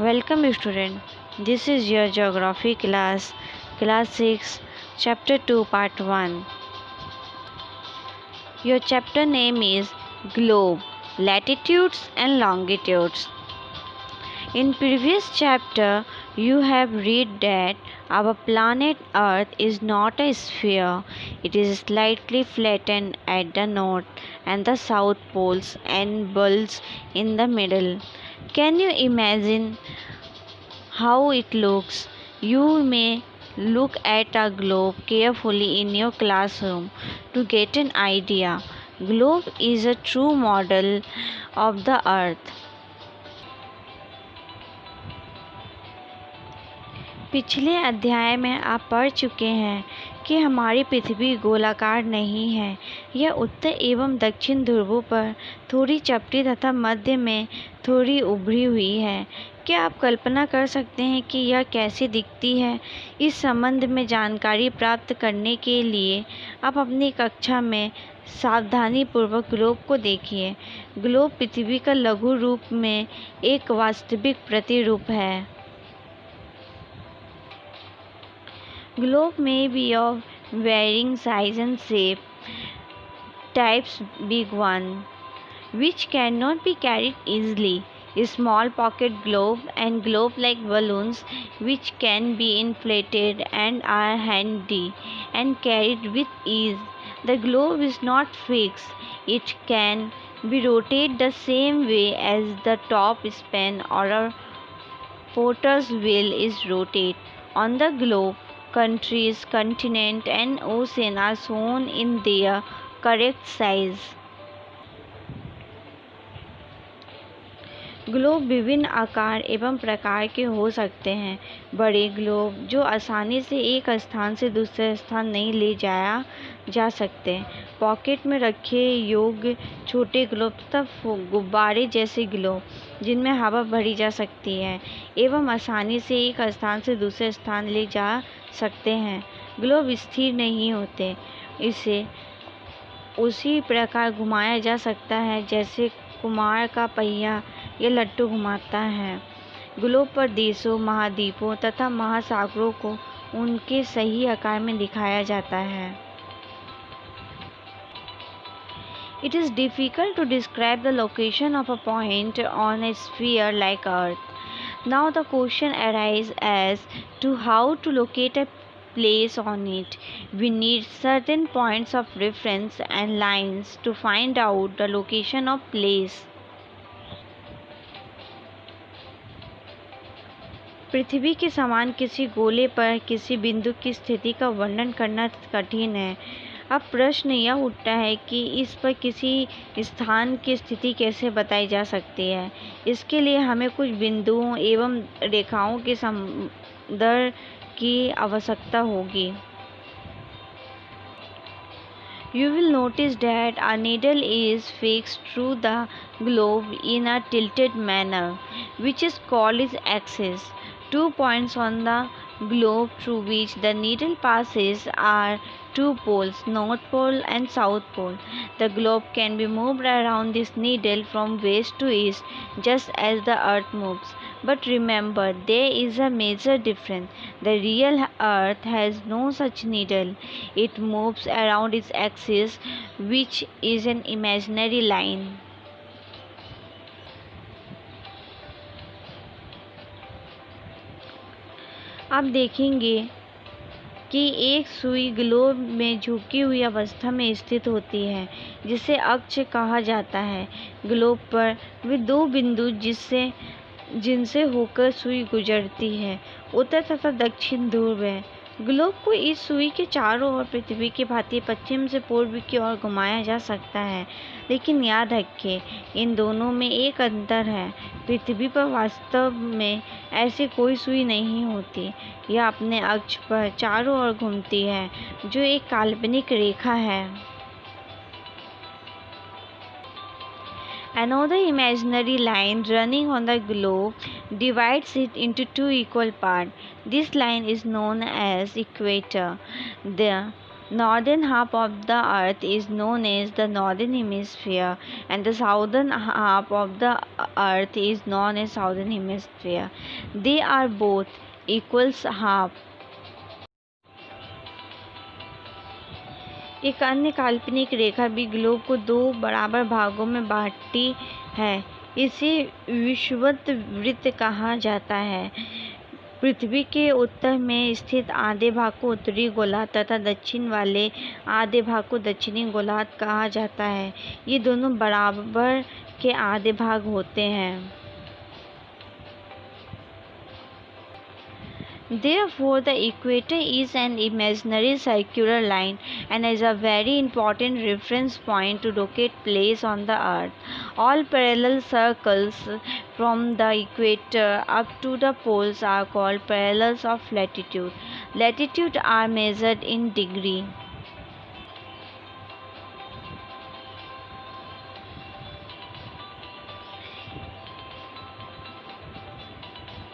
Welcome student. This is your geography class, class 6, chapter 2, part 1. Your chapter name is Globe, Latitudes and Longitudes. In previous chapter, you have read that our planet Earth is not a sphere. It is slightly flattened at the north and the south poles and bulges in the middle. Can you imagine how it looks? You may look at a globe carefully in your classroom to get an idea. Globe is a true model of the earth. पिछले अध्याय में आप पढ़ चुके हैं कि हमारी पृथ्वी गोलाकार नहीं है। यह उत्तर एवं दक्षिण ध्रुवों पर थोड़ी चपटी तथा मध्य में थोड़ी उभरी हुई है। क्या आप कल्पना कर सकते हैं कि यह कैसी दिखती है? इस संबंध में जानकारी प्राप्त करने के लिए आप अपनी कक्षा में सावधानीपूर्वक ग्लोब को देखिए। ग्लोब पृथ्वी का लघु रूप में एक वास्तविक प्रतिरूप है। Globe may be of varying size and shape. Types big one, which cannot be carried easily. Small pocket globe and globe-like balloons which can be inflated and are handy and carried with ease. The globe is not fixed. It can be rotated the same way as the top span or a potter's wheel is rotated. On the globe, countries, continent and ocean are shown in their correct size. Globe विभिन्न आकार एवं प्रकार के हो सकते हैं। बड़े globe जो आसानी से एक स्थान से दूसरे स्थान नहीं ले जाया जा सकते, पॉकेट में रखे योग्य छोटे ग्लोब तथा गुब्बारे जैसे ग्लोब जिनमें हवा भरी जा सकती है एवं आसानी से एक स्थान से दूसरे स्थान ले जा सकते हैं। ग्लोब स्थिर नहीं होते, इसे उसी प्रकार घुमाया जा सकता है जैसे कुम्हार का पहिया या लट्टू घुमाता है। ग्लोब पर देशों, महाद्वीपों तथा महासागरों को उनके सही आकार में दिखाया जाता है। It is difficult to describe the location of a point on a sphere like Earth. Now the question arises as to how to locate a place on it. We need certain points of reference and lines to find out the location of place. पृथ्वी के समान किसी गोले पर किसी बिंदु की स्थिति का वर्णन करना कठिन है। अब प्रश्न यह उठता है कि इस पर किसी स्थान की स्थिति कैसे बताई जा सकती है। इसके लिए हमें कुछ बिंदुओं एवं रेखाओं के संदर्भ की आवश्यकता होगी। You will notice that a needle is fixed through the globe in a tilted manner, which is called its axis. 2 points on the globe through which the needle passes are 2 poles, North Pole and South Pole. The globe can be moved around this needle from west to east, just as the earth moves. But remember, there is a major difference. The real earth has no such needle. It moves around its axis, which is an imaginary line. आप देखेंगे कि एक सुई globe में झुकी हुई अवस्था में स्थित होती है, जिसे अक्ष कहा जाता है। ग्लोब पर वे 2 बिंदु जिनसे होकर सुई गुजरती है, उत्तर तथा दक्षिण ध्रुव है। ग्लोब को इस सुई के चारों ओर पृथ्वी की भांति पश्चिम से पूर्व की ओर घुमाया जा सकता है, लेकिन याद रखें इन दोनों में एक अंतर है। पृथ्वी पर वास्तव में ऐसी कोई सुई नहीं होती। यह अपने अक्ष पर चारों ओर घूमती है, जो एक काल्पनिक रेखा है। Another imaginary line running on the globe divides it into 2 equal parts. This line is known as equator. The Northern half of the earth is known as the northern hemisphere and the southern half of the earth is known as southern hemisphere. They are both equals half. एक अन्य काल्पनिक रेखा भी globe को 2 बराबर भागों में बांटती है। इसे विषुवत वृत्त कहा जाता है। पृथ्वी के उत्तर में स्थित आधे भाग को उत्तरी गोलार्ध तथा दक्षिण वाले आधे भाग को दक्षिणी गोलार्ध कहा जाता है। ये दोनों बराबर के आधे भाग होते हैं। Therefore, the equator is an imaginary circular line and is a very important reference point to locate place on the earth. All parallel circles from the equator up to the poles are called parallels of latitude. Latitude are measured in degree.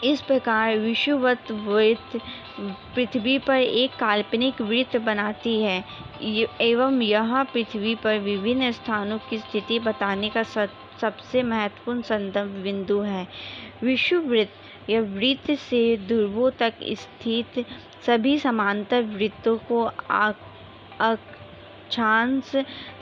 इस प्रकार विषुवत वृत्त पृथ्वी पर एक काल्पनिक वृत्त बनाती है एवं यह पृथ्वी पर विभिन्न स्थानों की स्थिति बताने का सबसे महत्वपूर्ण संदर्भ बिंदु है। विषुवृत्त या वृत्त से ध्रुवों तक स्थित सभी समांतर वृत्तों को अक्षांश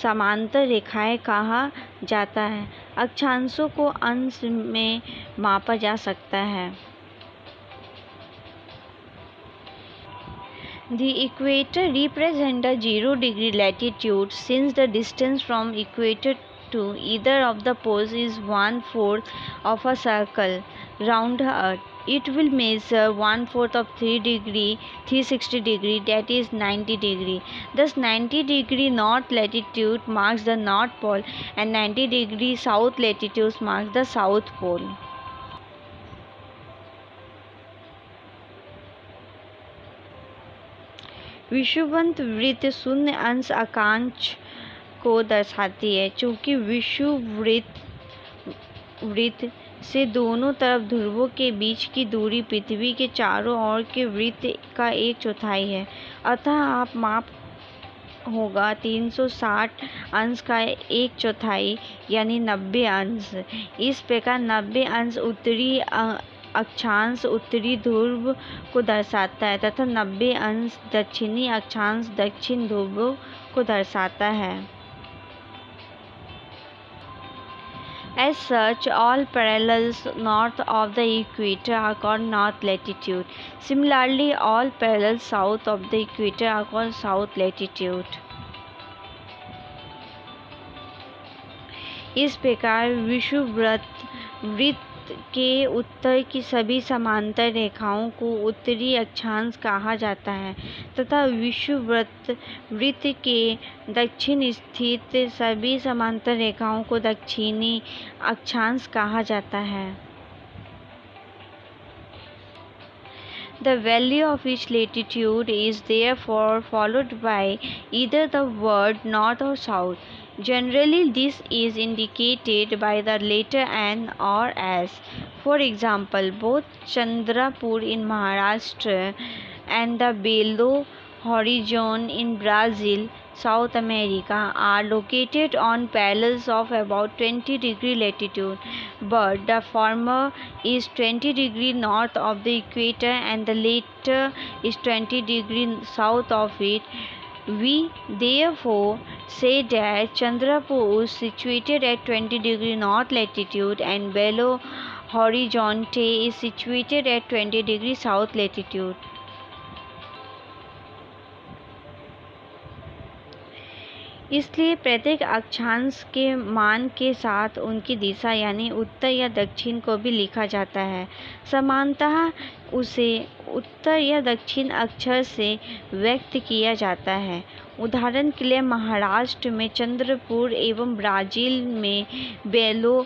समांतर रेखाएं कहा जाता है। अक्षांशों को अंश में मापा जा सकता है। The equator represents the 0-degree latitude since the distance from equator to either of the poles is 1/4 of a circle round the earth. It will measure 1/4 of 360 degree, that is 90 degree. Thus 90 degree north latitude marks the north pole and 90 degree south latitude marks the south pole. विषुवत वृत्त शून्य अंश अक्षांश को दर्शाती है। चूँकि विषुवृत्त से दोनों तरफ ध्रुवों के बीच की दूरी पृथ्वी के चारों ओर के वृत्त का 1/4 है, अतः आप माप होगा 360 अंश का 1/4 यानी 90 अंश। इस प्रकार 90 अंश उत्तरी अक्षांश उत्तरी ध्रुव को दर्शाता है तथा 90 अंश दक्षिणी अक्षांश दक्षिण ध्रुव को दर्शाता है। As such, all parallels north of the equator are called north latitude. Similarly, all parallels south of the equator are called south latitude. इस प्रकार विषुवृत्त के उत्तर की सभी समांतर रेखाओं को उत्तरी अक्षांश कहा जाता है तथा विषुवृत्त के दक्षिण स्थित सभी समांतर रेखाओं को दक्षिणी अक्षांश कहा जाता है। The value of each latitude is therefore followed by either the word north or south. Generally, this is indicated by the letter N or S. For example, both Chandrapur in Maharashtra and the Belo Horizonte in Brazil, South America, are located on parallels of about 20 degree latitude, but the former is 20 degree north of the equator and the latter is 20 degree south of it. We therefore say that Chandrapur is situated at 20 degree north latitude and Belo Horizonte is situated at 20 degree south latitude. इसलिए प्रत्येक अक्षांश के मान के साथ उनकी दिशा यानी उत्तर या दक्षिण को भी लिखा जाता है। सामान्यतः उसे उत्तर या दक्षिण अक्षर से व्यक्त किया जाता है। उदाहरण के लिए महाराष्ट्र में चंद्रपुर एवं ब्राज़ील में बेलो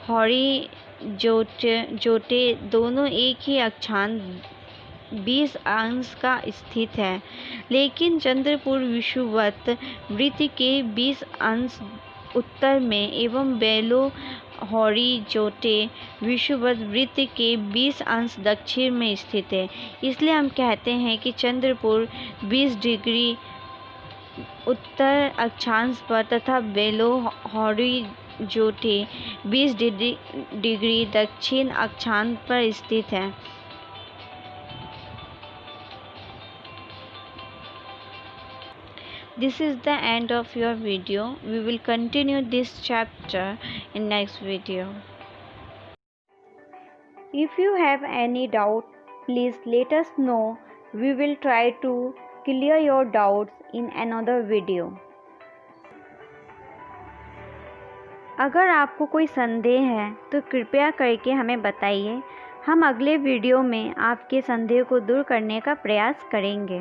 हॉरिज़ोंटे दोनों एक ही अक्षांश 20 अंश का स्थित है, लेकिन चंद्रपुर विषुवत वृत्त के 20 अंश उत्तर में एवं बेलो हॉरिज़ोंटे विषुवत वृत्त के 20 अंश दक्षिण में स्थित है। इसलिए हम कहते हैं कि चंद्रपुर 20 डिग्री उत्तर अक्षांश पर तथा बेलो हॉरिज़ोंटे 20 डिग्री दक्षिण अक्षांश पर स्थित है। This is the end of your video. We will continue this chapter in next video. If you have any doubt, please let us know. We will try to clear your doubts in another video. अगर आपको कोई संदेह है तो कृपया करके हमें बताइए। हम अगले वीडियो में आपके संदेह को दूर करने का प्रयास करेंगे।